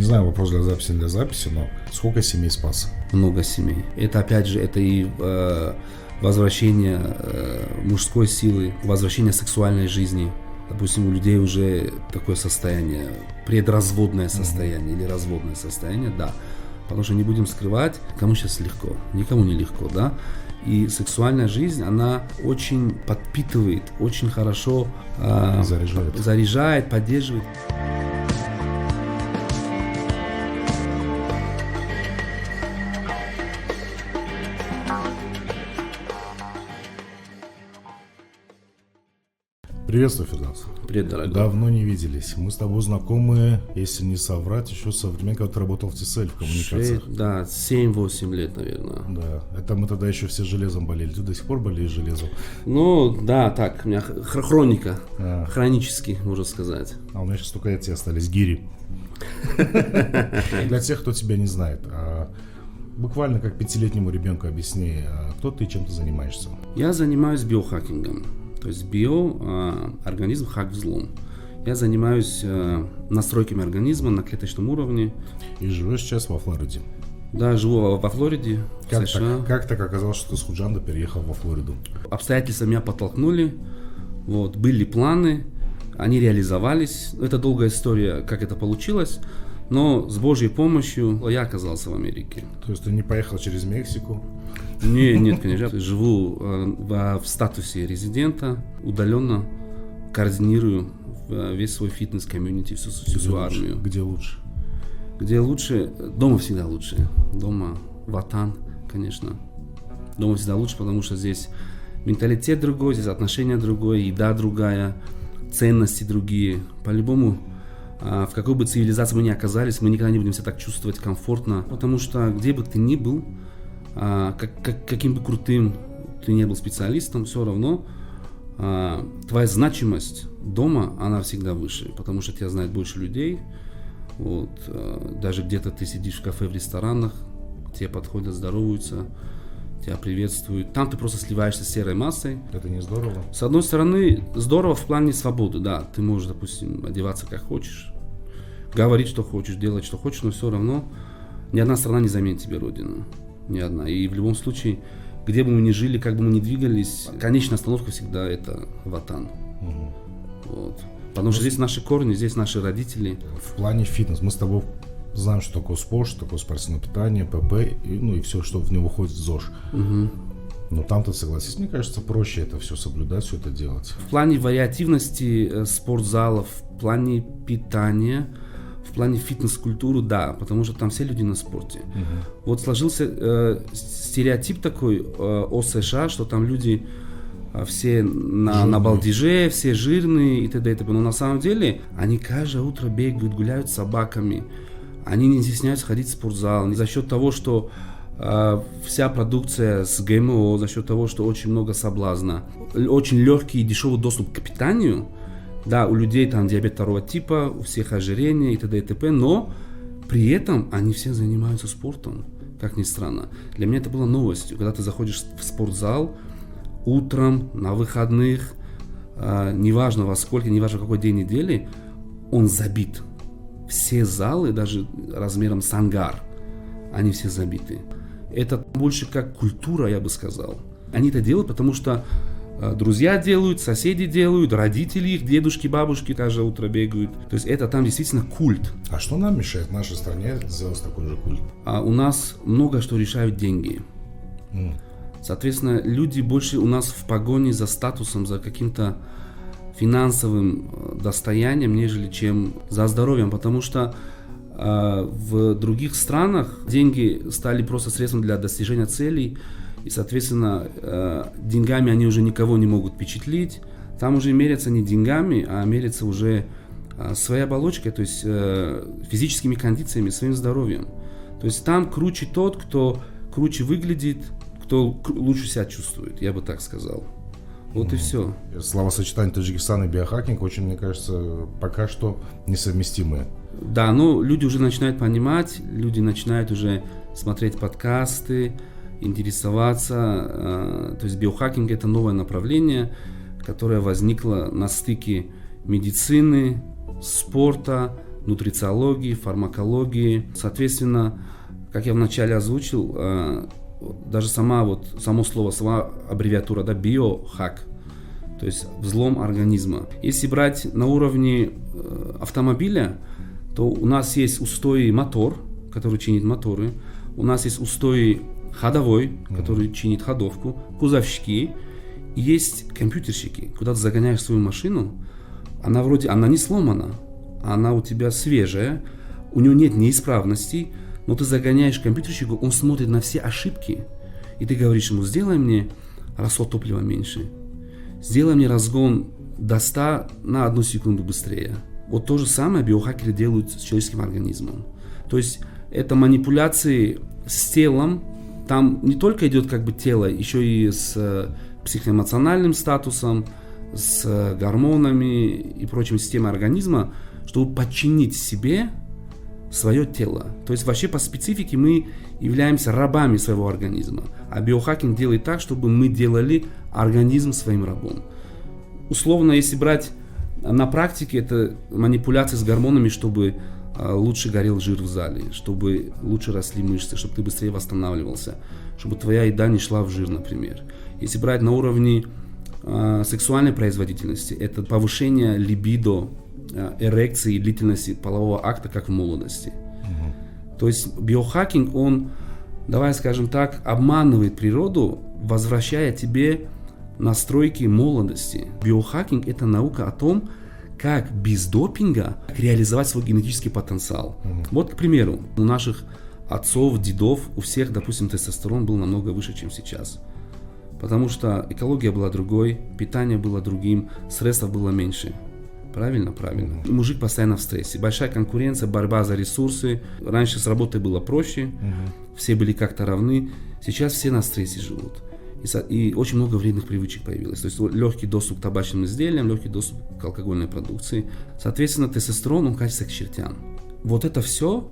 знаю, вопрос для записи, не для записи, но сколько семей спас? Много семей. Это опять же, это и возвращение мужской силы, возвращение сексуальной жизни. Допустим, у людей уже такое состояние, предразводное состояние или разводное состояние, да. Потому что не будем скрывать, кому сейчас легко, никому не легко, да. И сексуальная жизнь, она очень подпитывает, очень хорошо заряжает, поддерживает. Приветствую, Фирдавс. Привет, дорогой. Давно не виделись. Мы с тобой знакомы, если не соврать, еще со времен, когда ты работал в ТСЛ, в коммуникациях. 7-8 лет, наверное. Да, это мы тогда еще все железом болели. Ты до сих пор болеешь железом? Ну, да, так, у меня хроника, хронически, можно сказать. А у меня сейчас только эти остались, гири. Для тех, кто тебя не знает, буквально как 5-летнему ребенку объясни, кто ты и чем ты занимаешься. Я занимаюсь биохакингом. То есть организм хак взлом. Я занимаюсь настройками организма на клеточном уровне. И живешь сейчас во Флориде. Да, живу во Флориде, в США. Как так оказалось, что ты с Худжанда переехал во Флориду? Обстоятельства меня подтолкнули. Вот, были планы, они реализовались. Это долгая история, как это получилось. Но с Божьей помощью я оказался в Америке. То есть ты не поехал через Мексику? Нет, конечно. Живу в статусе резидента, удаленно координирую весь свой фитнес-комьюнити, всю свою армию. Где лучше? Где лучше? Дома всегда лучше. Дома Ватан, конечно. Дома всегда лучше, потому что здесь менталитет другой, здесь отношения другое, еда другая, ценности другие. По-любому, в какой бы цивилизации мы ни оказались, мы никогда не будем себя так чувствовать комфортно. Потому что где бы ты ни был, каким бы крутым ты не был специалистом, все равно твоя значимость дома, она всегда выше, потому что тебя знает больше людей. Вот, даже где-то ты сидишь в кафе, в ресторанах, тебе подходят, здороваются, тебя приветствуют. Там ты просто сливаешься с серой массой. Это не здорово? С одной стороны, здорово в плане свободы, да. Ты можешь, допустим, одеваться как хочешь, говорить, что хочешь, делать, что хочешь, но все равно ни одна страна не заменит тебе родину. Ни одна. И в любом случае, где бы мы ни жили, как бы мы ни двигались, конечная остановка всегда это Ватан. Вот. Потому что здесь наши корни, здесь наши родители. В плане фитнес мы с тобой знаем, что такое спорт, что такое спортивное питание, ПП, и все, что в него входит, ЗОЖ. Но там-то, согласись, мне кажется, проще это все соблюдать, все это делать. В плане вариативности спортзалов, в плане питания, в плане фитнес-культуры, да, потому что там все люди на спорте. Вот сложился стереотип такой о США, что там люди все на балдеже, все жирные и т.д. Но на самом деле они каждое утро бегают, гуляют с собаками. Они не стесняются ходить в спортзал. За счет того, что вся продукция с ГМО, за счет того, что очень много соблазна, очень легкий и дешевый доступ к питанию. Да, у людей там диабет второго типа, у всех ожирение и т.д. и т.п. Но при этом они все занимаются спортом, как ни странно. Для меня это было новостью, когда ты заходишь в спортзал утром, на выходных, неважно во сколько, неважно в какой день недели, он забит. Все залы, даже размером с ангар, они все забиты. Это больше как культура, я бы сказал. Они это делают, потому что друзья делают, соседи делают, родители их, дедушки, бабушки каждое утро бегают. То есть это там действительно культ. А что нам мешает в нашей стране сделать такой же культ? У нас много что решают деньги. Соответственно, люди больше у нас в погоне за статусом, за каким-то финансовым достоянием, нежели чем за здоровьем. Потому что в других странах деньги стали просто средством для достижения целей. И, соответственно, деньгами они уже никого не могут впечатлить. Там уже мерятся не деньгами, а мерятся уже своей оболочкой, то есть физическими кондициями, своим здоровьем. То есть там круче тот, кто круче выглядит, кто лучше себя чувствует, я бы так сказал. Вот и все. Словосочетание Таджикистан и биохакинг очень, мне кажется, пока что несовместимые. Да, но люди уже начинают понимать, люди начинают уже смотреть подкасты, интересоваться. То есть биохакинг — это новое направление, которое возникло на стыке медицины, спорта, нутрициологии, фармакологии. Соответственно, как я вначале озвучил, даже само слово, сама аббревиатура, да, биохак, то есть взлом организма. Если брать на уровне автомобиля, то у нас есть устои мотор, который чинит моторы, у нас есть устои ходовой, который чинит ходовку, кузовщики, и есть компьютерщики, куда ты загоняешь свою машину, она не сломана, она у тебя свежая, у нее нет неисправностей, но ты загоняешь компьютерщику, он смотрит на все ошибки, и ты говоришь ему: сделай мне расход топлива меньше, сделай мне разгон до 100 на 1 секунду быстрее. Вот то же самое биохакеры делают с человеческим организмом. То есть это манипуляции с телом, там не только идет как бы тело, еще и с психоэмоциональным статусом, с гормонами и прочими системой организма, чтобы подчинить себе свое тело. То есть вообще по специфике мы являемся рабами своего организма. А биохакинг делает так, чтобы мы делали организм своим рабом. Условно, если брать на практике, это манипуляция с гормонами, чтобы лучше горел жир в зале, чтобы лучше росли мышцы, чтобы ты быстрее восстанавливался, чтобы твоя еда не шла в жир, например. Если брать на уровне сексуальной производительности, это повышение либидо, эрекции и длительности полового акта, как в молодости. То есть биохакинг, он, давай скажем так, обманывает природу, возвращая тебе настройки молодости. Биохакинг – это наука о том, как без допинга реализовать свой генетический потенциал. Вот, к примеру, у наших отцов, дедов, у всех, допустим, тестостерон был намного выше, чем сейчас. Потому что экология была другой, питание было другим, стрессов было меньше. Правильно? Правильно. И мужик постоянно в стрессе. Большая конкуренция, борьба за ресурсы. Раньше с работой было проще, все были как-то равны. Сейчас все на стрессе живут. И очень много вредных привычек появилось. То есть легкий доступ к табачным изделиям, легкий доступ к алкогольной продукции. Соответственно, тестостерон, он катится к чертям. Вот это все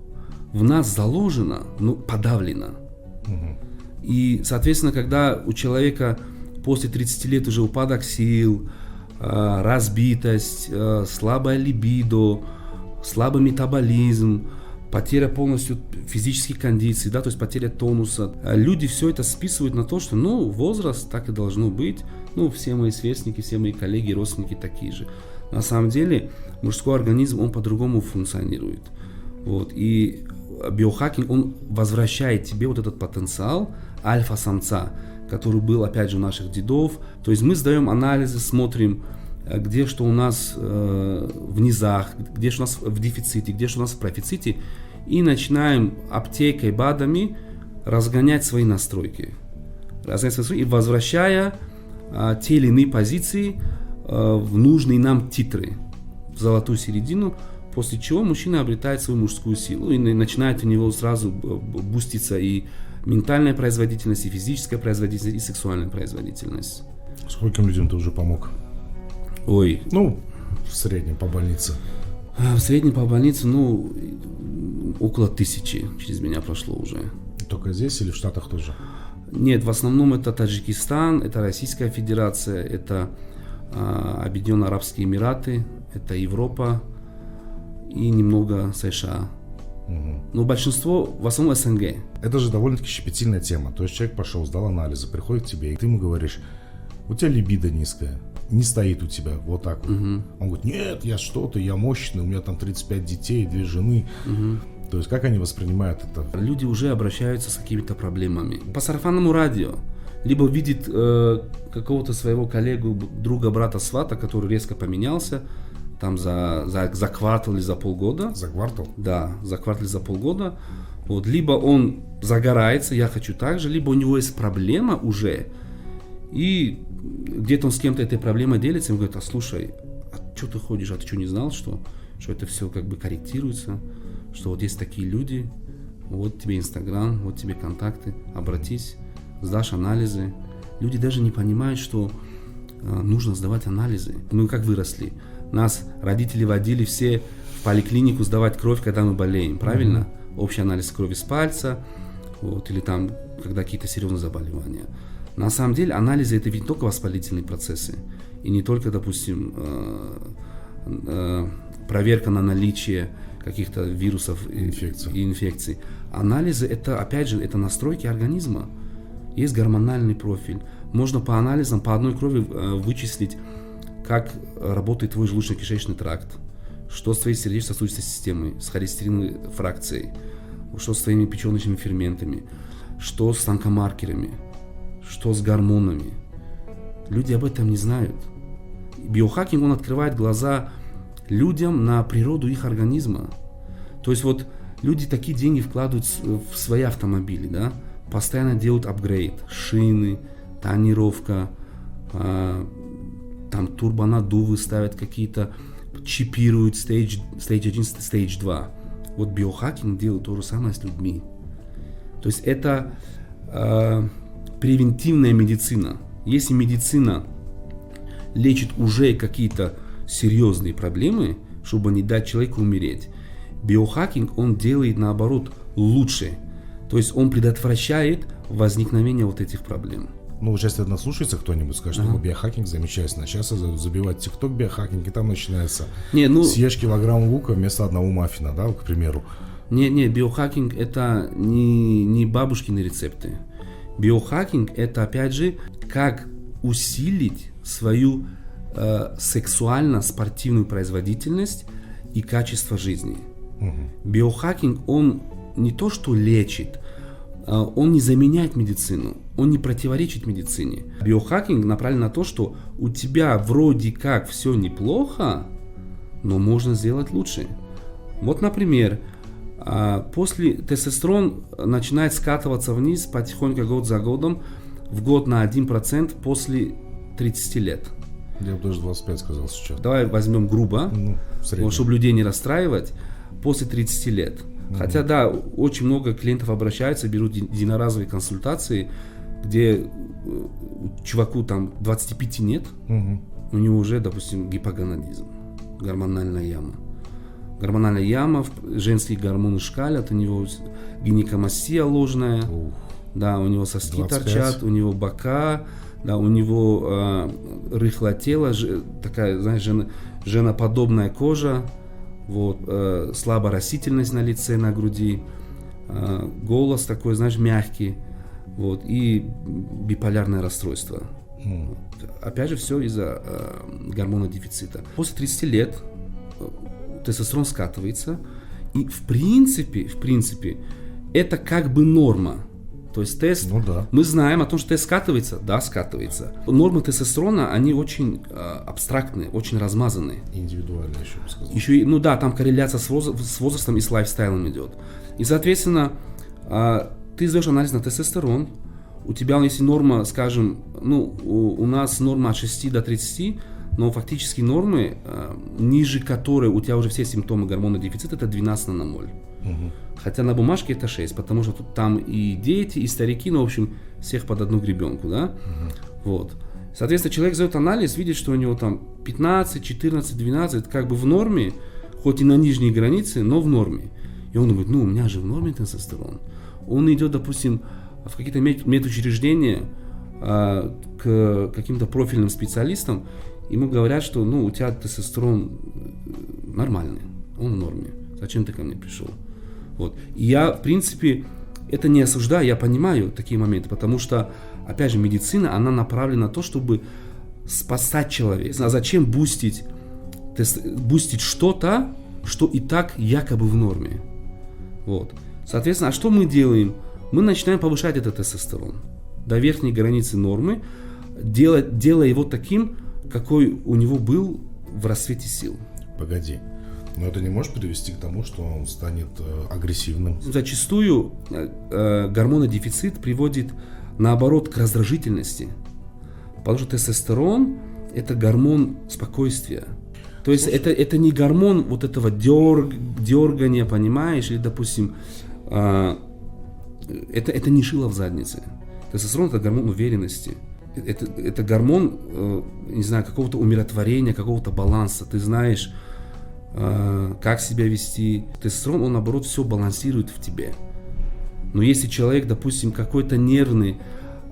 в нас заложено, подавлено. И, соответственно, когда у человека после 30 лет уже упадок сил, разбитость, слабая либидо, слабый метаболизм, потеря полностью физических кондиций, да, то есть потеря тонуса. Люди все это списывают на то, что, возраст так и должно быть, все мои сверстники, все мои коллеги, родственники такие же. На самом деле мужской организм, он по-другому функционирует. Вот. И биохакинг, он возвращает тебе вот этот потенциал альфа-самца, который был, опять же, у наших дедов. То есть мы сдаем анализы, смотрим, где что у нас в низах, где что у нас в дефиците, где что у нас в профиците, и начинаем аптекой, БАДами разгонять свои настройки. И возвращая те или иные позиции в нужные нам титры, в золотую середину, после чего мужчина обретает свою мужскую силу, и начинает у него сразу буститься и ментальная производительность, и физическая производительность, и сексуальная производительность. Скольким людям ты уже помог? Ой. В среднем по больнице. В среднем по больнице, около 1000 через меня прошло уже. Только здесь или в Штатах тоже? Нет, в основном это Таджикистан, это Российская Федерация, это Объединенные Арабские Эмираты, это Европа и немного США. Но большинство в основном СНГ. Это же довольно-таки щепетильная тема. То есть человек пошел, сдал анализы, приходит к тебе, и ты ему говоришь: у тебя либидо низкая, не стоит у тебя вот так вот. Он говорит: нет, я мощный, у меня там 35 детей, 2 жены. То есть как они воспринимают это? Люди уже обращаются с какими-то проблемами. По сарафанному радио. Либо видит какого-то своего коллегу, друга, брата, свата, который резко поменялся, там за квартал или за полгода. За квартал? Да, за квартал или за полгода. Вот. Либо он загорается, я хочу так же, либо у него есть проблема уже, и где-то он с кем-то этой проблемой делится, и он говорит: слушай, что ты ходишь, ты что, не знал, что это все как бы корректируется, что вот есть такие люди, вот тебе Инстаграм, вот тебе контакты, обратись, сдашь анализы. Люди даже не понимают, что нужно сдавать анализы. Мы как выросли. Нас родители водили все в поликлинику сдавать кровь, когда мы болеем, правильно? Общий анализ крови с пальца, или там, когда какие-то серьезные заболевания. На самом деле анализы — это ведь не только воспалительные процессы, и не только, допустим, проверка на наличие каких-то вирусов и инфекций. Анализы это, опять же, это настройки организма. Есть гормональный профиль. Можно по анализам, по одной крови вычислить, как работает твой желудочно-кишечный тракт, что с твоей сердечно-сосудистой системой, с холестериновой фракцией, что с твоими печеночными ферментами, что с онкомаркерами, что с гормонами. Люди об этом не знают. Биохакинг, он открывает глаза людям на природу их организма. То есть вот люди такие деньги вкладывают в свои автомобили, да, постоянно делают апгрейд, шины, тонировка, там турбонаддувы ставят какие-то, чипируют stage 1, stage 2. Вот биохакинг делает то же самое с людьми. То есть это превентивная медицина. Если медицина лечит уже какие-то серьезные проблемы, чтобы не дать человеку умереть, биохакинг, он делает наоборот лучше. То есть он предотвращает возникновение вот этих проблем. Ну, сейчас это наслушается кто-нибудь, скажет, что биохакинг замечательно. Сейчас забивать ТикТок биохакинг, и там начинается съешь килограмм лука вместо одного маффина, да, к примеру. Не, биохакинг это не бабушкины рецепты. Биохакинг это, опять же, как усилить свою сексуально-спортивную производительность и качество жизни. Биохакинг, он не то что лечит, он не заменяет медицину, он не противоречит медицине. Биохакинг направлен на то, что у тебя вроде как все неплохо, но можно сделать лучше. Вот, например, после тестостерон начинает скатываться вниз потихоньку год за годом, в год на 1% после 30 лет. Я бы даже 25 сказал сейчас. Давай возьмем грубо, чтобы людей не расстраивать, после 30 лет. Хотя, да, очень много клиентов обращаются, берут единоразовые консультации, где чуваку там 25 нет, у него уже, допустим, гипогонадизм, гормональная яма. Гормональная яма, женские гормоны шкалят, у него гинекомастия ложная, да, у него соски 25. Торчат, у него бока, да, у него рыхлое тело, такая, знаешь, женоподобная кожа. Вот, слабая растительность на лице, на груди, голос такой, знаешь, мягкий, вот, и биполярное расстройство. Опять же, все из-за гормонодефицита. После 30 лет тестостерон скатывается, и в принципе, это как бы норма. То есть тест, мы знаем о том, что тест скатывается, да, скатывается. Нормы тестостерона, они очень абстрактные, очень размазанные. Индивидуально еще бы сказал. Еще, ну да, там корреляция с возрастом и с лайфстайлом идет. И, соответственно, ты сдаешь анализ на тестостерон, у тебя, если норма, скажем, ну, у нас норма от 6 до 30, но фактически нормы, ниже которой у тебя уже все симптомы гормонодефицита, это 12/0. Хотя на бумажке это 6, потому что тут там и дети, и старики, ну, в общем, всех под одну гребенку, да? Вот. Соответственно, человек сдает анализ, видит, что у него там 15, 14, 12, как бы в норме, хоть и на нижней границе, но в норме. И он думает, ну, у меня же в норме тестостерон. Он идет, допустим, в какие-то медучреждения к каким-то профильным специалистам, ему говорят, что, ну, у тебя тестостерон нормальный, он в норме. Зачем ты ко мне пришел? Вот. И я, в принципе, это не осуждаю, я понимаю такие моменты, потому что, опять же, медицина, она направлена на то, чтобы спасать человека. А зачем бустить что-то, что и так якобы в норме? Вот. Соответственно, а что мы делаем? Мы начинаем повышать этот тестостерон до верхней границы нормы, делая его таким, какой у него был в расцвете сил. Погоди. Но это не может привести к тому, что он станет агрессивным? Зачастую гормонодефицит приводит, наоборот, к раздражительности. Потому что тестостерон – это гормон спокойствия. То есть это не гормон вот этого дергания, понимаешь? Или, допустим, это не шило в заднице. Тестостерон – это гормон уверенности. Это гормон, не знаю, какого-то умиротворения, какого-то баланса. Ты знаешь, как себя вести. Тестостерон, он, наоборот, все балансирует в тебе. Но если человек, допустим, какой-то нервный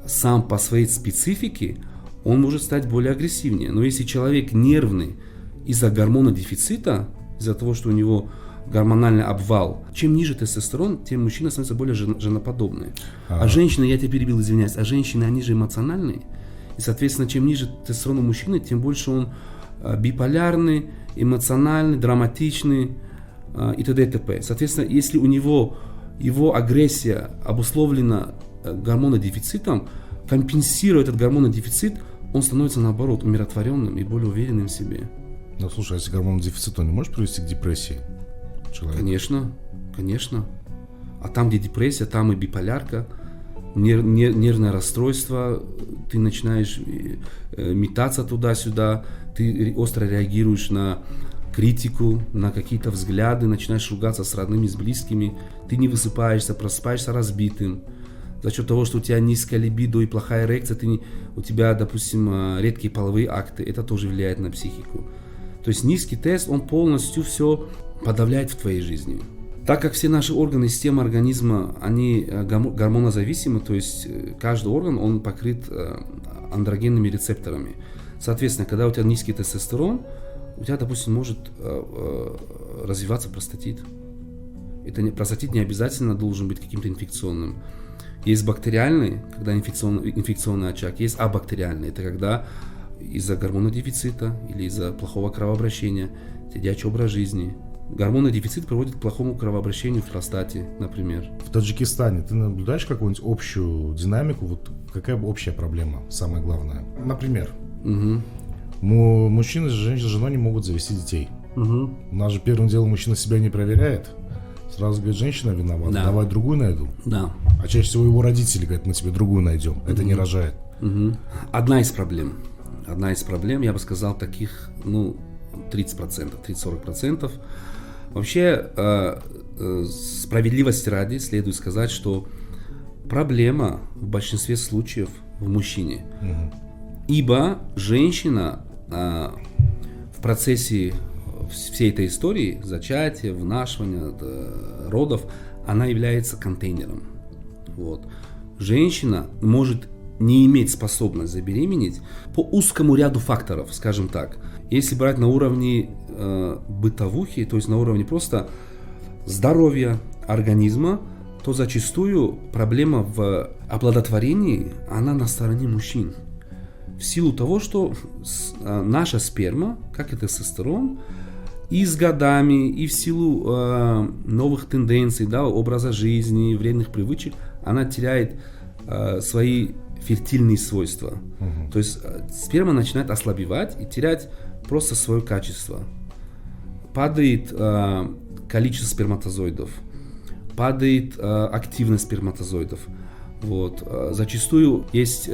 сам по своей специфике, он может стать более агрессивнее. Но если человек нервный из-за гормона дефицита, из-за того, что у него гормональный обвал. Чем ниже тестостерон, тем мужчина становится более женоподобный. А женщины, я тебя перебил, извиняюсь, а женщины, они же эмоциональные. И, соответственно, чем ниже тестостерон у мужчины, тем больше он биполярный, эмоциональный, драматичный и т.д. и т.п. Соответственно, если у него его агрессия обусловлена гормонодефицитом, компенсируя этот гормонодефицит, он становится, наоборот, умиротворенным и более уверенным в себе. Ну, слушай, а если гормонодефицит, он не может привести к депрессии человека? Конечно, конечно. А там, где депрессия, там и биполярка, нервное расстройство, ты начинаешь метаться туда-сюда, ты остро реагируешь на критику, на какие-то взгляды, начинаешь ругаться с родными, с близкими, ты не высыпаешься, просыпаешься разбитым. За счет того, что у тебя низкая либидо и плохая эрекция, у тебя, допустим, редкие половые акты, это тоже влияет на психику. То есть низкий тест, он полностью все подавляет в твоей жизни. Так как все наши органы, системы организма, они гормонозависимы, то есть каждый орган, он покрыт андрогенными рецепторами. Соответственно, когда у тебя низкий тестостерон, у тебя, допустим, может развиваться простатит. Простатит не обязательно должен быть каким-то инфекционным. Есть бактериальный, когда инфекционный очаг, есть абактериальный, это когда из-за гормонодефицита или из-за плохого кровообращения, сидячий образ жизни. Гормонодефицит приводит к плохому кровообращению в простате, например. В Таджикистане ты наблюдаешь какую-нибудь общую динамику? Вот какая общая проблема, самое главное? Например, мужчины с женой не могут завести детей. У нас же первым делом мужчина себя не проверяет. Сразу говорит, женщина виновата, да. Давай другую найду. Да. А чаще всего его родители говорят, мы тебе другую найдем. Это не рожает. Одна из проблем, я бы сказал, таких, 30%, 30-40%. Вообще, справедливости ради, следует сказать, что проблема в большинстве случаев в мужчине. Ибо женщина в процессе всей этой истории, зачатия, вынашивания, родов, она является контейнером. Вот. Женщина может не иметь способность забеременеть по узкому ряду факторов, скажем так. Если брать на уровне бытовухи, то есть на уровне просто здоровья организма, то зачастую проблема в оплодотворении, она на стороне мужчин. В силу того, что наша сперма, как и тестостерон, и с годами, и в силу новых тенденций, образа жизни, вредных привычек, она теряет свои фертильные свойства. То есть сперма начинает ослабевать и терять просто свое качество. Падает количество сперматозоидов, падает активность сперматозоидов. Вот. Зачастую есть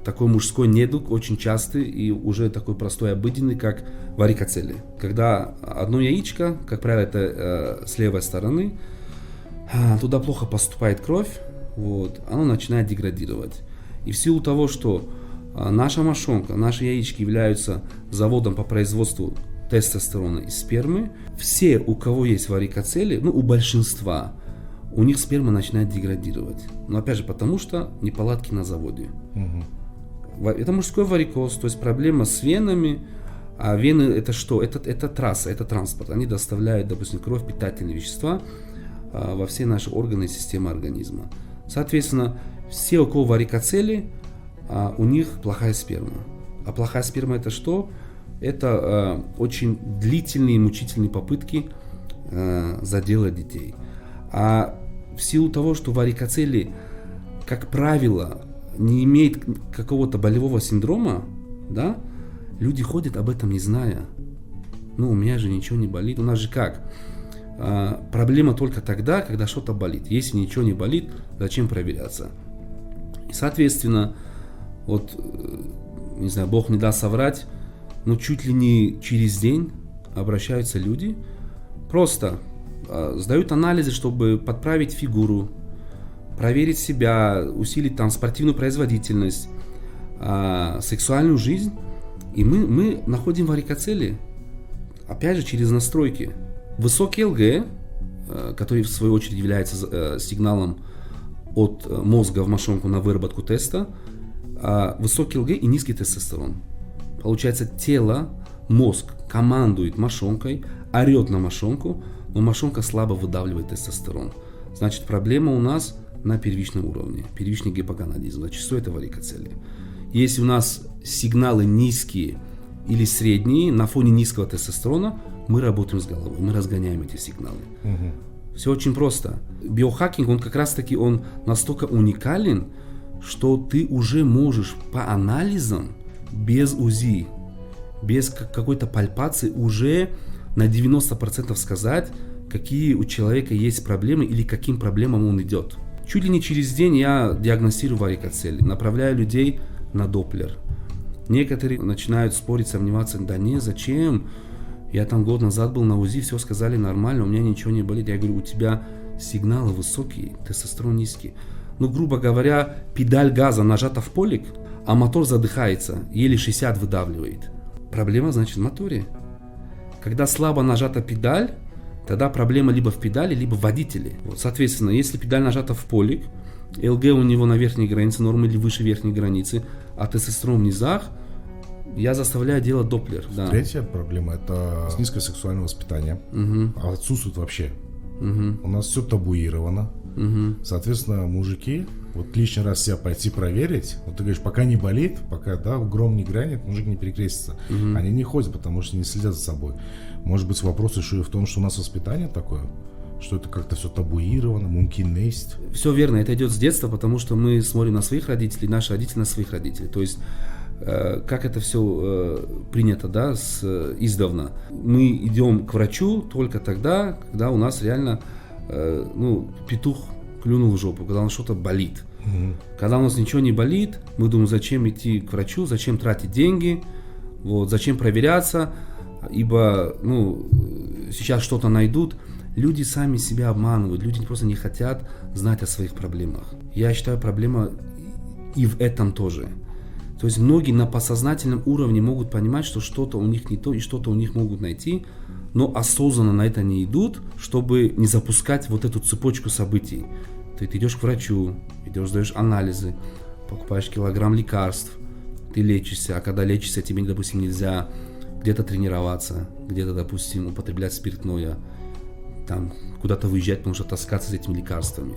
такой мужской недуг, очень частый и уже такой простой, обыденный, как варикоцеле. Когда одно яичко, как правило, это с левой стороны, туда плохо поступает кровь, оно начинает деградировать. И в силу того, что наша мошонка, наши яички являются заводом по производству тестостерона и спермы, все, у кого есть варикоцеле, у большинства, у них сперма начинает деградировать. Но опять же, потому что неполадки на заводе. Это мужской варикоз, то есть проблема с венами. А вены это что? Это трасса, это транспорт. Они доставляют, допустим, кровь, питательные вещества во все наши органы и системы организма. Соответственно, все, у кого варикоцели, у них плохая сперма. А плохая сперма это что? Это очень длительные, мучительные попытки заделать детей. А в силу того, что варикоцели, как правило, не имеет какого-то болевого синдрома, люди ходят об этом не зная. У меня же ничего не болит. У нас же как? Проблема только тогда, когда что-то болит. Если ничего не болит, зачем проверяться? И, соответственно, не знаю, Бог не даст соврать, но чуть ли не через день обращаются люди, просто сдают анализы, чтобы подправить фигуру, проверить себя, усилить спортивную производительность, сексуальную жизнь. И мы находим варикоцели, опять же, через настройки. Высокий ЛГ, который в свою очередь является сигналом от мозга в мошонку на выработку теста, высокий ЛГ и низкий тестостерон. Получается, тело мозг командует мошонкой, орет на мошонку, но мошонка слабо выдавливает тестостерон. Значит, проблема у нас на первичном уровне, первичный гипоgonadизм. Зачастую это варикоцелия. Если у нас сигналы низкие или средние, на фоне низкого тестостерона, мы работаем с головой, мы разгоняем эти сигналы. Все очень просто. Биохакинг, он как раз таки, он настолько уникален, что ты уже можешь по анализам, без УЗИ, без какой-то пальпации, уже на 90% сказать, какие у человека есть проблемы или к каким проблемам он идет. Чуть ли не через день я диагностирую варикоцель, направляю людей на Доплер. Некоторые начинают спорить, сомневаться, да не, зачем? Я там год назад был на УЗИ, все сказали нормально, у меня ничего не болит. Я говорю, у тебя сигналы высокие, тестостерон низкий. Ну, грубо говоря, педаль газа нажата в полик, а мотор задыхается, еле 60 выдавливает. Проблема, значит, в моторе. Когда слабо нажата педаль, тогда проблема либо в педали, либо в водителе. Вот, соответственно, если педаль нажата в полик, ЛГ у него на верхней границе нормы или выше верхней границы, а тестостерон в низах, я заставляю делать Доплер. Да. Третья проблема – это низкое сексуальное воспитание. Отсутствует вообще. У нас все табуировано. Соответственно, мужики, вот лишний раз себя пойти проверить, вот ты говоришь, пока не болит, пока, да, гром не гранит, мужик не перекрестится. Они не ходят, потому что не следят за собой. Может быть, вопрос еще и в том, что у нас воспитание такое, что это как-то все табуировано, мумкинность. Все верно, это идет с детства, потому что мы смотрим на своих родителей, наши родители на своих родителей. То есть, как это все принято, да, издавна. Мы идем к врачу только тогда, когда у нас реально, петух клюнул в жопу, когда у нас что-то болит. Когда у нас ничего не болит, мы думаем, зачем идти к врачу, зачем тратить деньги, вот, зачем проверяться, ибо, сейчас что-то найдут. Люди сами себя обманывают, люди просто не хотят знать о своих проблемах. Я считаю, проблема и в этом тоже. То есть многие на подсознательном уровне могут понимать, что что-то у них не то и что-то у них могут найти, но осознанно на это не идут, чтобы не запускать вот эту цепочку событий. Ты идешь к врачу, сдаешь анализы, покупаешь килограмм лекарств, ты лечишься, а когда лечишься, тебе, допустим, нельзя где-то тренироваться, где-то, допустим, употреблять спиртное, там куда-то выезжать, потому что таскаться с этими лекарствами.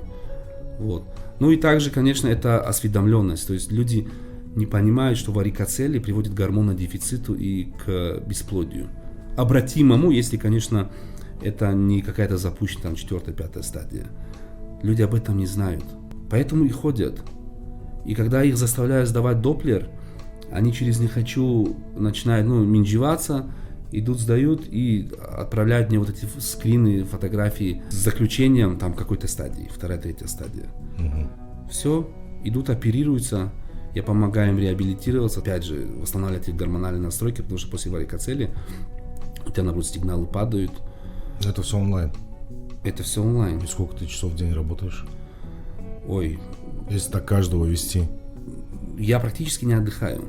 Вот. Ну и также, конечно, это осведомленность. То есть люди не понимают, что варикоцелия приводит к гормонодефициту и к бесплодию. Обратимому, если, конечно, это не какая-то запущенная 4-5 стадия. Люди об этом не знают. Поэтому и ходят. И когда их заставляют сдавать Доплер, они через «не хочу» начинают менжеваться, идут, сдают и отправляют мне вот эти скрины, фотографии с заключением там какой-то стадии, 2-3 стадия. Все, идут, оперируются, я помогаю им реабилитироваться, опять же, восстанавливать их гормональные настройки, потому что после варикоцелии у тебя, наоборот, сигналы падают. Это все онлайн? Это все онлайн. И сколько ты часов в день работаешь? Ой. Если так каждого вести? Я практически не отдыхаю.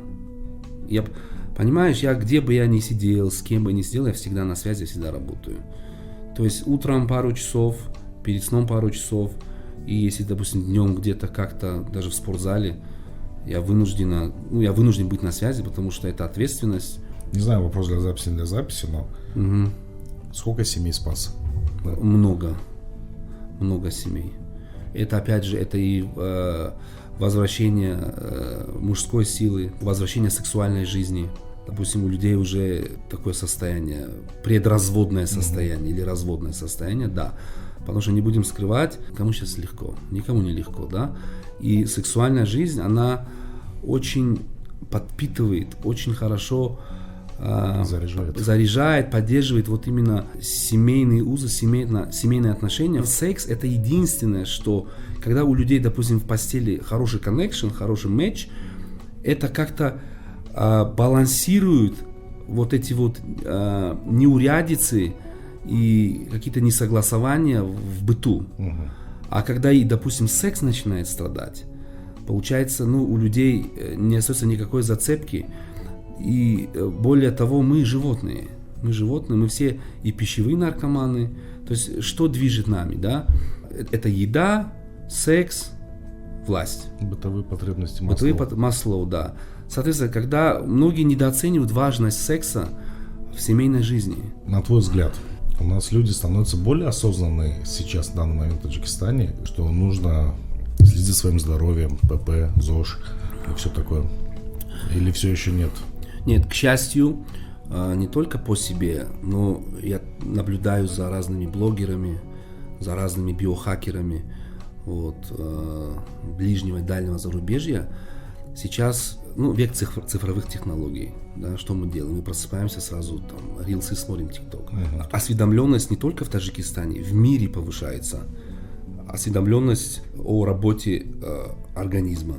Понимаешь, где бы я ни сидел, с кем бы ни сидел, я всегда на связи, я всегда работаю. То есть утром пару часов, перед сном пару часов, и если, допустим, днем где-то как-то, даже в спортзале, я вынужден быть на связи, потому что это ответственность. Не знаю, вопрос для записи, но сколько семей спас? Много семей. Это, опять же, это и возвращение мужской силы, возвращение сексуальной жизни. Допустим, у людей уже такое состояние, предразводное состояние или разводное состояние, да. Потому что не будем скрывать, кому сейчас легко, никому не легко, да. И сексуальная жизнь, она очень подпитывает, очень хорошо заряжает, поддерживает вот именно семейные узы, семейные отношения. Секс — это единственное, что, когда у людей, допустим, в постели хороший коннекшн, хороший матч, это как-то балансирует вот эти вот неурядицы и какие-то несогласования в быту. А когда, допустим, секс начинает страдать, получается, у людей не остается никакой зацепки. И более того, мы животные, мы все и пищевые наркоманы. То есть, что движет нами, да? Это еда, секс, власть. Бытовые потребности Маслоу. Маслоу, да. Соответственно, когда многие недооценивают важность секса в семейной жизни. На твой взгляд, у нас люди становятся более осознанные сейчас, в данный момент в Таджикистане, что нужно следить за своим здоровьем, ПП, ЗОЖ и все такое? Или все еще нет? Нет, к счастью, не только по себе, но я наблюдаю за разными блогерами, за разными биохакерами ближнего и дальнего зарубежья. Сейчас век цифровых технологий. Да, что мы делаем? Мы просыпаемся сразу, рилсы смотрим, ТикТок. Осведомленность не только в Таджикистане, в мире повышается. Осведомленность о работе организма,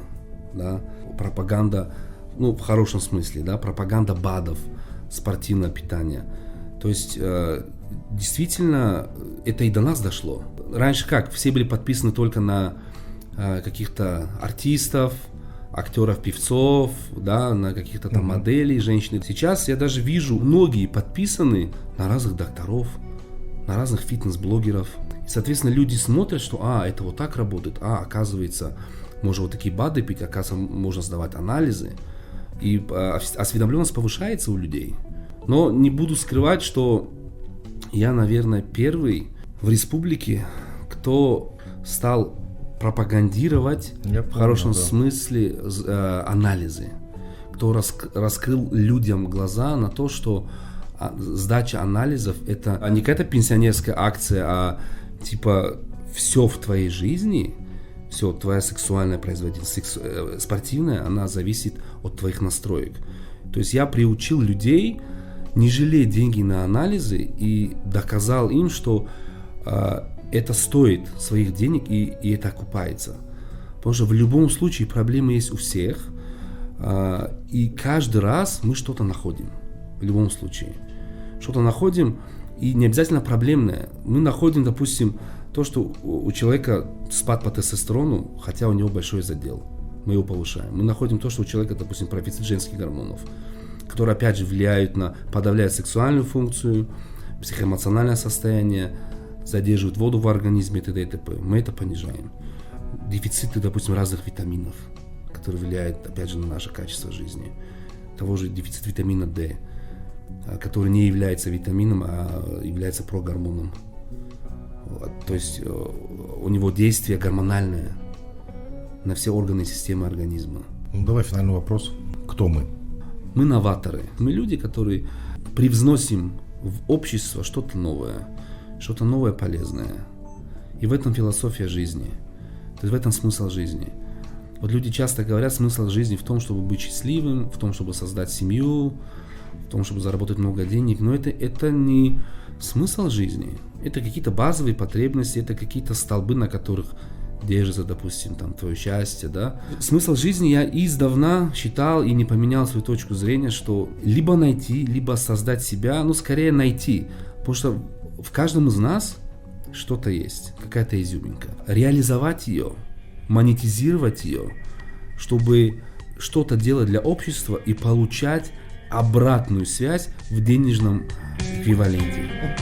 да, пропаганда, в хорошем смысле, да, пропаганда БАДов, спортивное питание. То есть, действительно, это и до нас дошло. Раньше как? Все были подписаны только на каких-то артистов, актеров, певцов, да, на каких-то там моделей, женщин. Сейчас я даже вижу, многие подписаны на разных докторов, на разных фитнес-блогеров. И, соответственно, люди смотрят, что, это вот так работает, оказывается, можно вот такие БАДы пить, оказывается, можно сдавать анализы. И осведомленность повышается у людей. Но не буду скрывать, что я, наверное, первый в республике, кто стал пропагандировать в хорошем смысле анализы, кто раскрыл людям глаза на то, что сдача анализов это не какая-то пенсионерская акция, а типа все в твоей жизни, все, твоя сексуальная производительность, спортивная, она зависит от твоих настроек. То есть я приучил людей не жалеть деньги на анализы и доказал им, что это стоит своих денег и это окупается. Потому что в любом случае проблемы есть у всех. И каждый раз мы что-то находим. В любом случае. Что-то находим, и не обязательно проблемное. Мы находим, допустим, то, что у человека спад по тестостерону, хотя у него большой задел. Мы его повышаем. Мы находим то, что у человека, допустим, профицит женских гормонов, которые, опять же, подавляют сексуальную функцию, психоэмоциональное состояние, задерживают воду в организме, т.д. и т.п. Мы это понижаем. Дефициты, допустим, разных витаминов, которые влияют, опять же, на наше качество жизни. Того же дефицит витамина D, который не является витамином, а является прогормоном. То есть у него действие гормональное на все органы и системы организма. Давай финальный вопрос. Кто мы? Мы новаторы. Мы люди, которые привносим в общество что-то новое полезное. И в этом философия жизни. То есть в этом смысл жизни. Вот люди часто говорят, смысл жизни в том, чтобы быть счастливым, в том, чтобы создать семью, в том, чтобы заработать много денег. Но это не смысл жизни. Это какие-то базовые потребности, это какие-то столбы, на которых держится, допустим, твое счастье, да. Смысл жизни я издавна считал и не поменял свою точку зрения, что либо найти, либо создать себя, скорее найти. Потому что в каждом из нас что-то есть, какая-то изюминка. Реализовать ее, монетизировать ее, чтобы что-то делать для общества и получать обратную связь в денежном эквиваленте.